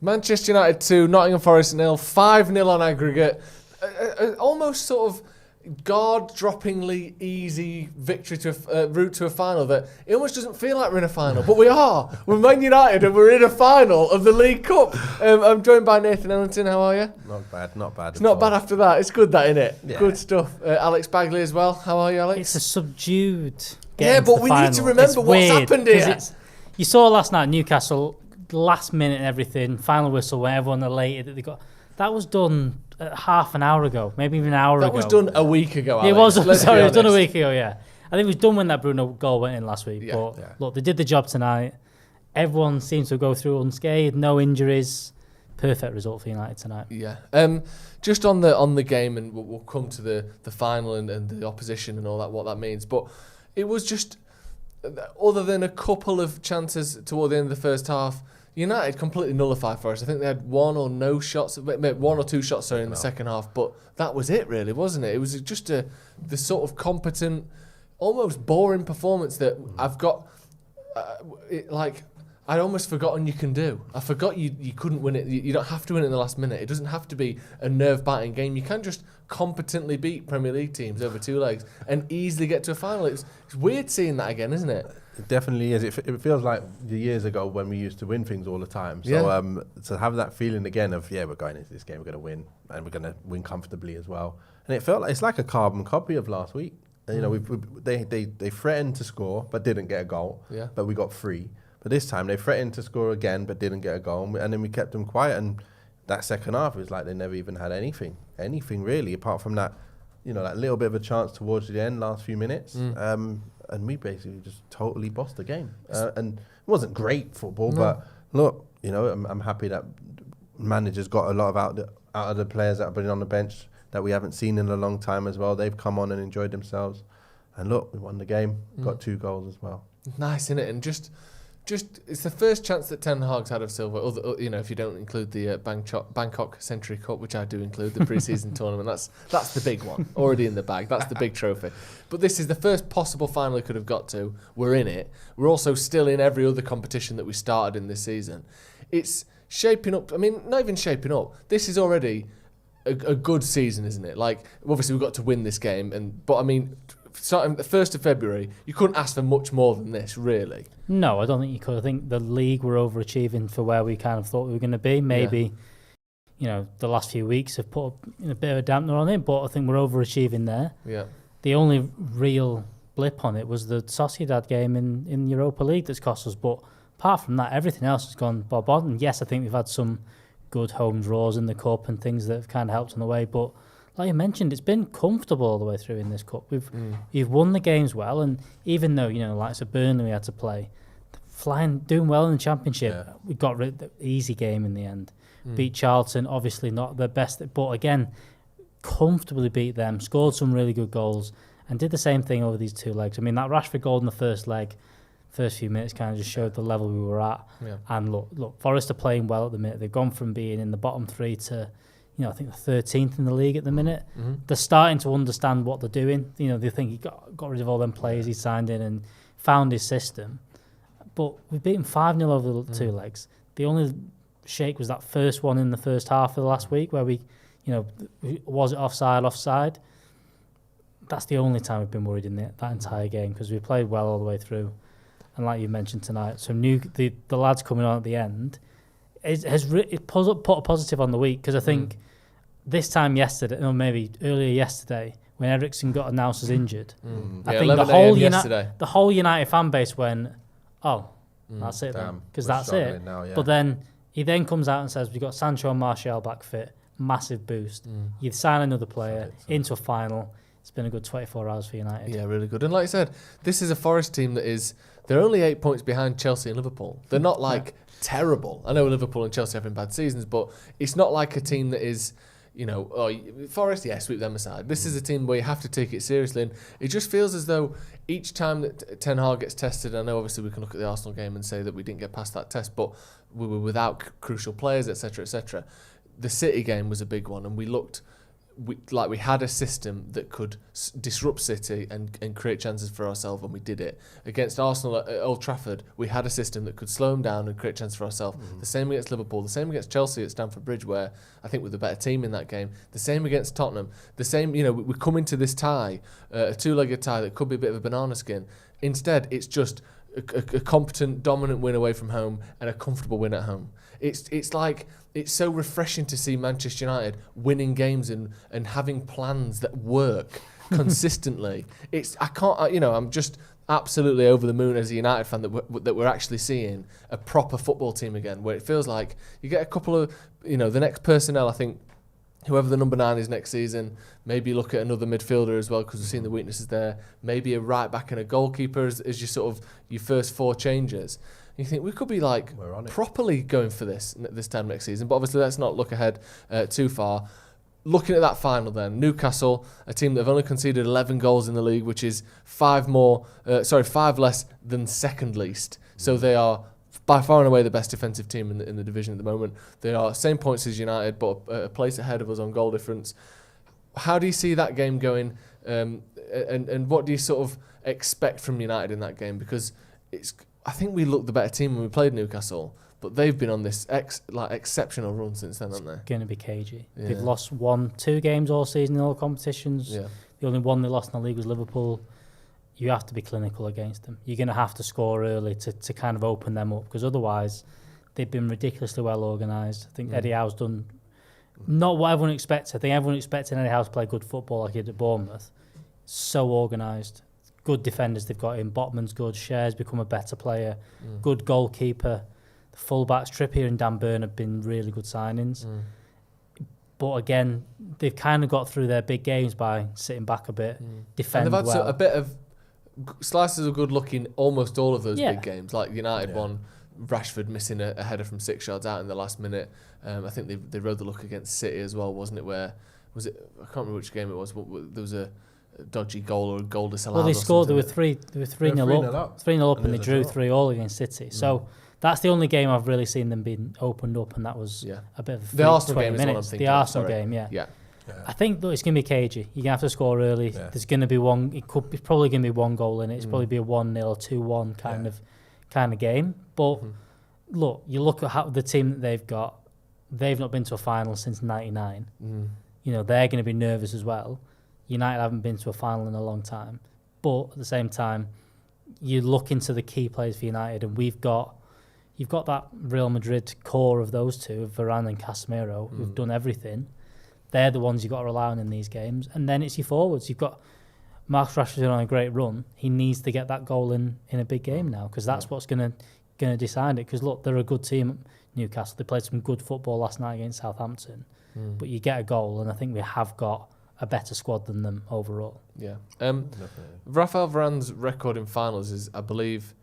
Manchester United 2, Nottingham Forest 0, 5-0 on aggregate. Almost sort of guard-droppingly easy victory to route to a final that it almost doesn't feel like we're in a final, but we are. We're Man United and we're in a final of the League Cup. I'm joined by Nathan Ellington. How are you? Not bad. It's not bad after that. It's good, that, isn't it? Yeah. Good stuff. Alex Bagley as well. How are you, Alex? It's a subdued. Yeah, but we need to remember what's happened here. You saw last night Newcastle, last minute and everything, final whistle when everyone elated that they got. That was done half an hour ago, maybe even an hour ago. That was done a week ago, Alex. It was done a week ago, yeah. I think it was done when that Bruno goal went in last week. Yeah. But look, they did the job tonight. Everyone seems to go through unscathed, no injuries. Perfect result for United tonight. Yeah. Just on the game, and we'll come to the final and the opposition and all that, what that means. But it was just, other than a couple of chances toward the end of the first half, United completely nullified for us. I think they had one or two shots in the second half, but that was it, really, wasn't it? It was just the sort of competent, almost boring performance that I've got. I'd almost forgotten you can do. I forgot you couldn't win it. You don't have to win it in the last minute. It doesn't have to be a nerve-biting game. You can just competently beat Premier League teams over two legs and easily get to a final. It's weird seeing that again, isn't it? It definitely is. It feels like the years ago when we used to win things all the time. So to have that feeling again of, we're going into this game, we're going to win, and we're going to win comfortably as well. And it felt like it's like a carbon copy of last week. You know, they threatened to score but didn't get a goal. Yeah. But we got 3. But this time they threatened to score again but didn't get a goal, and then we kept them quiet. And that second half, it was like they never even had anything really, apart from that, that little bit of a chance towards the end, last few minutes. And we basically just totally bossed the game. And it wasn't great football, but look, I'm happy that managers got a lot out of the players that have been on the bench that we haven't seen in a long time as well. They've come on and enjoyed themselves. And look, we won the game, got 2 goals as well. Nice, isn't it? And just it's the first chance that Ten Hag's had of silver. If you don't include the Bangkok Century Cup, which I do include, the pre-season tournament. That's the big one, already in the bag. That's the big trophy. But this is the first possible final we could have got to. We're in it. We're also still in every other competition that we started in this season. It's shaping up. I mean, not even shaping up. This is already a good season, isn't it? Like, obviously we've got to win this game, but I mean, starting the 1st of February, you couldn't ask for much more than this, really. No, I don't think you could. I think the league were overachieving for where we kind of thought we were going to be. Maybe, the last few weeks have put a bit of a dampener on it, but I think we're overachieving there. Yeah. The only real blip on it was the Sociedad game in Europa League that's cost us. But apart from that, everything else has gone bob on. And yes, I think we've had some good home draws in the cup and things that have kind of helped on the way, but like you mentioned, it's been comfortable all the way through in this cup. We've won the games well, and even though like Burnley we had to play, doing well in the Championship, we got rid of the easy game in the end. Beat Charlton, obviously not the best, but again, comfortably beat them. Scored some really good goals, and did the same thing over these 2 legs. I mean, that Rashford goal in the first leg, first few minutes kind of just showed the level we were at. Yeah. And look, Forest are playing well at the minute. They've gone from being in the bottom 3 to, I think the 13th in the league at the minute. They're starting to understand what they're doing. They think he got rid of all them players he signed in and found his system. But we beat him 5-0 over the 2 legs. The only shake was that first one in the first half of the last week where we, was it offside? That's the only time we've been worried in that entire game, because we played well all the way through. And like you mentioned tonight, so the lads coming on at the end, it put a positive on the week, because I think this time yesterday, or maybe earlier yesterday, when Eriksen got announced as injured, I think the whole United fan base went, that's it then, because that's it. Now, yeah. But then he then comes out and says, we've got Sancho and Martial back fit, massive boost. You sign another player into a final. It's been a good 24 hours for United. Yeah, really good. And like I said, this is a Forest team they're only 8 points behind Chelsea and Liverpool. They're not terrible. I know Liverpool and Chelsea having bad seasons, but it's not like a team that is, Forest, sweep them aside. This is a team where you have to take it seriously, and it just feels as though each time that Ten Hag gets tested, I know obviously we can look at the Arsenal game and say that we didn't get past that test, but we were without crucial players, etc., etc. The City game was a big one, and we looked we had a system that could disrupt City and create chances for ourselves, and we did it. Against Arsenal at Old Trafford, we had a system that could slow them down and create chances for ourselves. The same against Liverpool, the same against Chelsea at Stamford Bridge, where I think we're the better team in that game. The same against Tottenham. The same, we come into this tie, a two-legged tie that could be a bit of a banana skin. Instead, it's just a competent, dominant win away from home and a comfortable win at home. It's so refreshing to see Manchester United winning games and having plans that work consistently. I'm just absolutely over the moon as a United fan that we're actually seeing a proper football team again, where it feels like you get a couple of, the next personnel, I think, whoever the number 9 is next season, maybe look at another midfielder as well, because we've seen the weaknesses there. Maybe a right back and a goalkeeper as your first 4 changes. And you think we could be properly going for this time next season. But obviously, let's not look ahead too far. Looking at that final then, Newcastle, a team that have only conceded 11 goals in the league, which is 5 less than second least. So they are by far and away the best defensive team in the division at the moment. They are same points as United, but a place ahead of us on goal difference. How do you see that game going, and what do you sort of expect from United in that game? Because I think we looked the better team when we played Newcastle, but they've been on this exceptional run since then, haven't they? It's going to be cagey. Yeah. They've lost 2 games all season in all competitions. Yeah. The only one they lost in the league was Liverpool. You have to be clinical against them. You're going to have to score early to kind of open them up, because otherwise they've been ridiculously well organised. I think Eddie Howe's done not what everyone expects. I think everyone expected Eddie Howe to play good football like he did at Bournemouth. So organised. Good defenders they've got in. Botman's good. Cher's become a better player. Good goalkeeper. The full-backs, Trippier and Dan Burn, have been really good signings. But again, they've kind of got through their big games by sitting back a bit, defend and they've had well. a bit of slices of good luck in almost all of those big games. Like United won, Rashford missing a header from 6 yards out in the last minute. I think they rode the luck against City as well, wasn't it? I can't remember which game it was, but there was a dodgy goal or a goal disallowed. Well, they scored. They were 3-0 up, 3-0 up, and they drew 3-3 against City. So that's the only game I've really seen them being opened up, and that was a bit of the Arsenal game. The Arsenal game, yeah. I think that it's going to be cagey. You're going to have to score early. Yeah. There's going to be one. It could be probably going to be 1 goal in it. It's probably be a 1-0, 2-1 kind of game. But look, you look at the team that they've got. They've not been to a final since '99. They're going to be nervous as well. United haven't been to a final in a long time. But at the same time, you look into the key players for United, and you've got that Real Madrid core of those two, Varane and Casemiro, who've done everything. They're the ones you've got to rely on in these games. And then it's your forwards. You've got Marcus Rashford on a great run. He needs to get that goal in a big game now, because that's what's going to decide it. Because, look, they're a good team, Newcastle. They played some good football last night against Southampton. But you get a goal, and I think we have got a better squad than them overall. Yeah. Rafael Varane's record in finals is, I believe,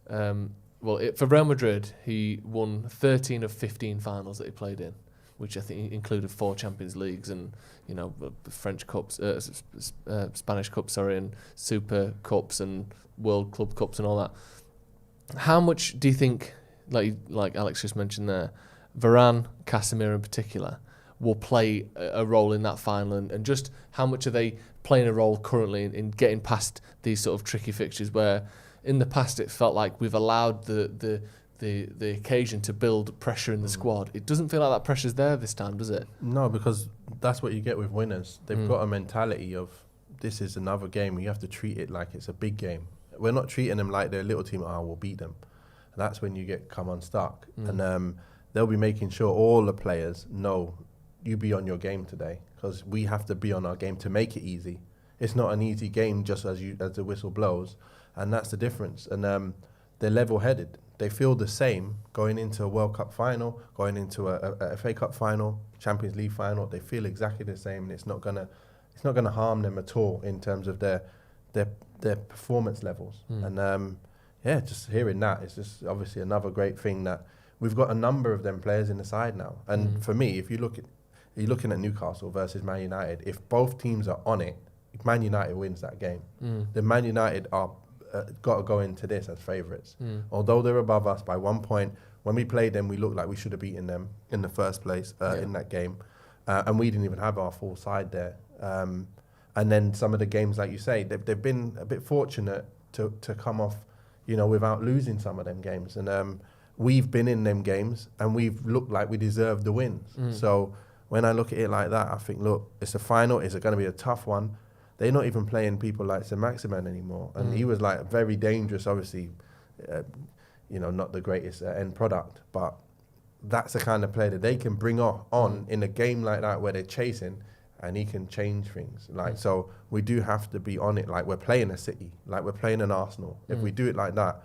for Real Madrid, he won 13 of 15 finals that he played in, which I think included 4 Champions Leagues and French Cups, Spanish Cups, and Super Cups and World Club Cups and all that. How much do you think, like Alex just mentioned there, Varane, Casemiro in particular, will play a role in that final, and just how much are they playing a role currently in getting past these sort of tricky fixtures where in the past it felt like we've allowed the occasion to build pressure in the squad? It doesn't feel like that pressure's there this time, does it? No, because that's what you get with winners. They've got a mentality of, this is another game. You have to treat it like it's a big game. We're not treating them like they're a little team. We'll beat them. And that's when you come unstuck. And they'll be making sure all the players know, you be on your game today, because we have to be on our game to make it easy. It's not an easy game just as the whistle blows, and that's the difference. And they're level-headed. They feel the same going into a World Cup final, going into a FA Cup final, Champions League final. They feel exactly the same, and it's not gonna harm them at all in terms of their performance levels. And just hearing that, it's just obviously another great thing that we've got a number of them players in the side now. And for me, if you're looking at Newcastle versus Man United, if both teams are on it, Man United wins that game. The Man United are got to go into this as favourites. Although they're above us by 1 point, when we played them, we looked like we should have beaten them in the first place in that game. and we didn't even have our full side there. And then some of the games, like you say, they've been a bit fortunate to come off, without losing some of them games. And we've been in them games and we've looked like we deserved the wins. So when I look at it like that, I think, look, it's a final. It's going to be a tough one. They're not even playing people like Saint-Maximin anymore. And he was like very dangerous, obviously, not the greatest end product. But that's the kind of player that they can bring on in a game like that where they're chasing, and he can change things. So we do have to be on it like we're playing a City, like we're playing an Arsenal. If we do it like that,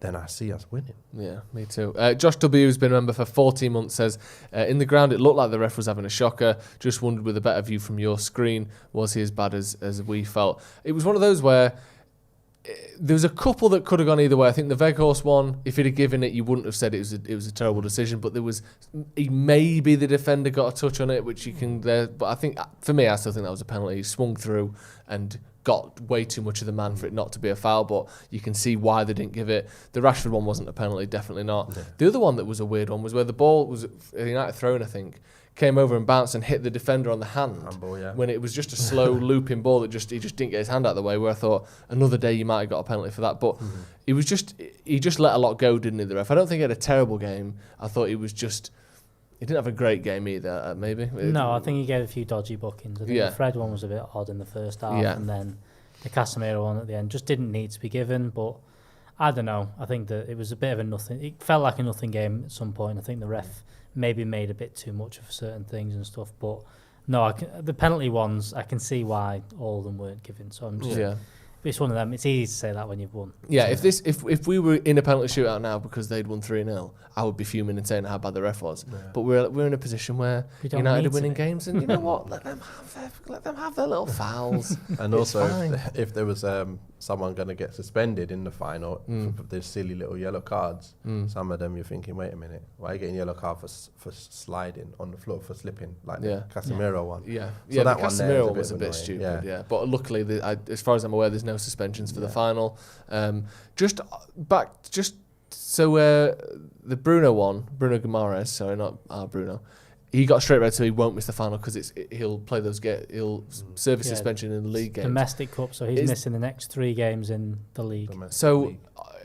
then I see us winning. Yeah, me too. Josh W, who's been a member for 14 months, says, in the ground, it looked like the ref was having a shocker. Just wondered with a better view from your screen, was he as bad as we felt? It was one of those where there was a couple that could have gone either way. I think the Weghorst one, if he'd have given it, you wouldn't have said it was a terrible decision. But maybe the defender got a touch on it, which you can there. But I think, for me, I still think that was a penalty. He swung through and got way too much of the man for it not to be a foul. But you can see why they didn't give it. The Rashford one wasn't a penalty, definitely not. Yeah. The other one that was a weird one was where the ball was a United thrown, I think, came over and bounced and hit the defender on the hand. Handball, yeah. When it was just a slow looping ball that he just didn't get his hand out of the way, where I thought another day you might have got a penalty for that. But he just let a lot go, didn't he, the ref? I don't think he had a terrible game. I thought he didn't have a great game either, maybe. No, I think he gave a few dodgy bookings. I think the Fred one was a bit odd in the first half, and then the Casemiro one at the end just didn't need to be given. But I don't know. I think that it was a bit of a nothing. It felt like a nothing game at some point. I think the ref maybe made a bit too much of certain things and stuff, but no, the penalty ones, I can see why all of them weren't given. So I'm just, it's one of them. It's easy to say that when you've won. Yeah, so if we were in a penalty shootout now because they'd won 3-0, I would be fuming and saying how bad the ref was. Yeah. But we're in a position where United are winning games, and you know what? Let them have their little fouls. And also, if there was someone going to get suspended in the final for there's silly little yellow cards, some of them you're thinking, wait a minute, why are you getting yellow card for sliding on the floor, for slipping, like the Casemiro one? Yeah, so that the Casemiro one was a bit stupid. Yeah, but luckily, as far as I'm aware, there's no suspensions for the final. So the Bruno Guimaraes, sorry, not our Bruno, he got straight red, so he won't miss the final because he'll serve his suspension in the league game. Domestic Cup, so he's missing the next 3 games in the league.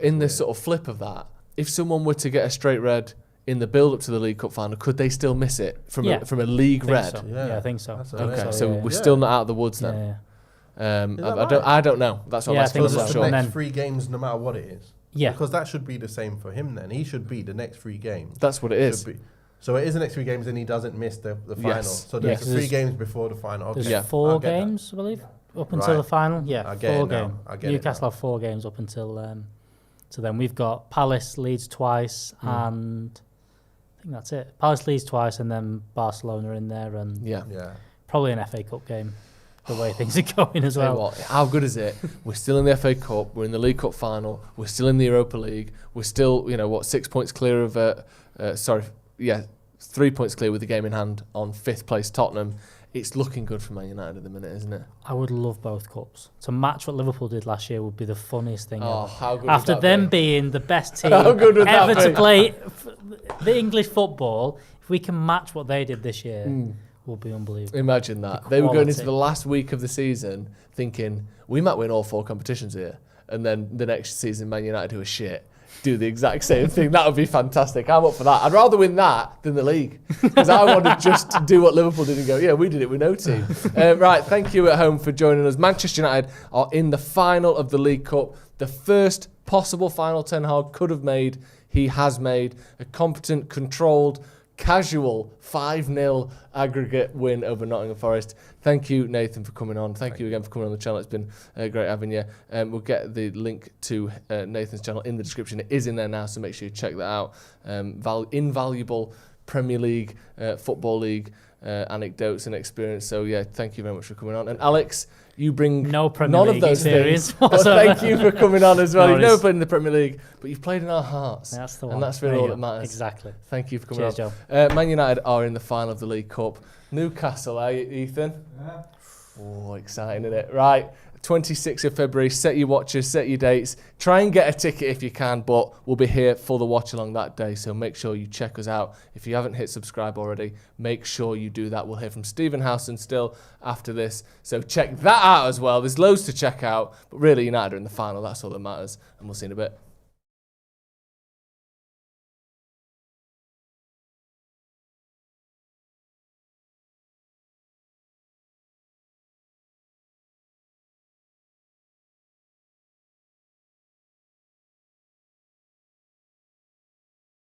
In the sort of flip of that, if someone were to get a straight red in the build-up to the League Cup final, could they still miss it from a league red? So. Yeah, I think so. Okay, so we're still not out of the woods then. I don't know. That's what I'm sure. The next 3 games, no matter what it is. Yeah, because that should be the same for him. Then he should be the next 3 games. That's what it is. So it is the next 3 games, and he doesn't miss the final. Yes. So there's 3 games before the final. Okay. There's 4 games, I believe, up until the final. Yeah, 4 games. Newcastle have 4 games up until. So then we've got Palace, Leeds twice, and I think that's it. Palace, Leeds twice, and then Barcelona in there, and probably an FA Cup game. The way things are going as well. How good is it? We're still in the FA Cup. We're in the League Cup final. We're still in the Europa League. We're still, 6 points clear of 3 points clear with the game in hand on 5th place Tottenham. It's looking good for Man United at the minute, isn't it? I would love both cups. To match what Liverpool did last year would be the funniest thing ever. How good After them being the best team ever to play the English football, if we can match what they did this year, will be unbelievable. Imagine that. They were going into the last week of the season thinking, we might win all 4 competitions here. And then the next season, Man United, who are shit, do the exact same thing. That would be fantastic. I'm up for that. I'd rather win that than the league. Because I want to just do what Liverpool did and go, yeah, we did it with no team. Right, thank you at home for joining us. Manchester United are in the final of the League Cup. The first possible final Ten Hag could have made, he has made. A competent, controlled, casual 5-0 aggregate win over Nottingham Forest. Thank you, Nathan, for coming on. Thank you again for coming on the channel. It's been great having you. We'll get the link to Nathan's channel in the description. It is in there now, so make sure you check that out. Invaluable Premier League, Football League anecdotes and experience. So, yeah, thank you very much for coming on. And Alex, you bring none of those things. But thank you for coming on as well. You've never played in the Premier League, but you've played in our hearts. That's the one. And that's really all that matters. Exactly. Thank you for coming on. Cheers, Joe. Man United are in the final of the League Cup. Newcastle, Ethan? Yeah. Oh, exciting, isn't it? Right. 26th of February. Set your watches, set your dates. Try and get a ticket if you can, but we'll be here for the watch along that day. So make sure you check us out. If you haven't hit subscribe already, make sure you do that. We'll hear from Stephen Howson still after this. So check that out as well. There's loads to check out. But really, United are in the final. That's all that matters. And we'll see you in a bit.